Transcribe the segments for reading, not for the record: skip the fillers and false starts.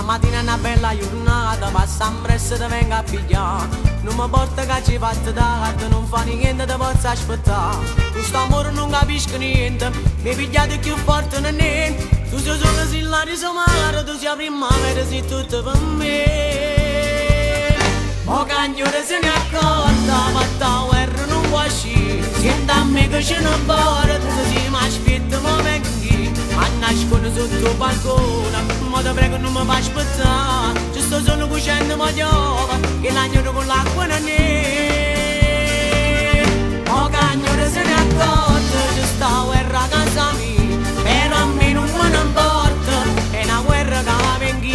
Stamattina è una bella giornata, passa in presso te venga a pigliare. Non mi porta che ci fatta tardi, non fa niente te posso aspettare. Questo amore non capisco niente, mi pigliate più forte non è. Tu sei solo se la risomare, tu sei primavera, sei tutto per me. Mo cagnore se ne accorta, ma ta guerra non può uscire. Senta a me che ce ne porta, se mi aspetta mo vengo qui. A nascere sotto il balcone, ma ti prego non mi fa aspettare. Ci sto solo cucendo ma piove, che l'agnolo con l'acqua non è. Mo cagnore se ne accorta, ci sta guerra a casa mia. Però a me non me ne importa, è una guerra che va vengo.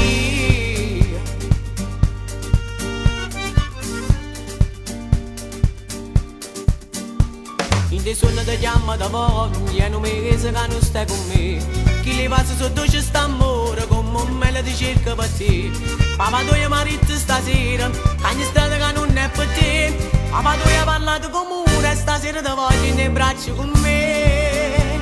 In dei sogni ti chiama da voglia, non mi chiesa che non stai con me. Chi li passa sotto c'è sta amore, come un mele ti cerca per te. Papà tu hai marito stasera, ogni strada che non è per te. Papà tu hai parlato comune, stasera ti voglio nei braccia con me.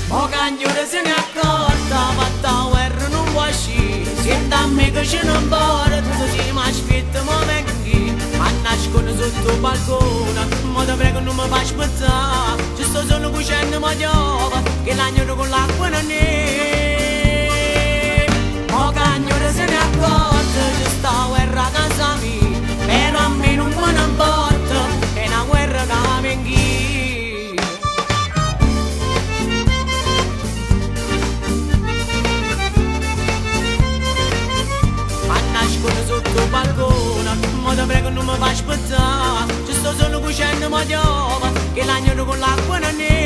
Mo cagnore se ne accorta, ma ta guerra non può uscire. Senta a me che ce ne importa, tu si mi aspetta, mo vengo qui. A nascere sotto il balcone, ma ti prego non mi fa aspettare. Ci sto solo cucendo ma piove, che l'agnolo con l'acqua non è. Mo cagnore se ne accorta, ci sta guerra a casa mia. Però a me non me ne importa, è una guerra che va vengo. Sotto il balcone, ma ti prego non mi fa aspettare. Ci sto solo cucendo ma piove, che l'agnolo con l'acqua non è.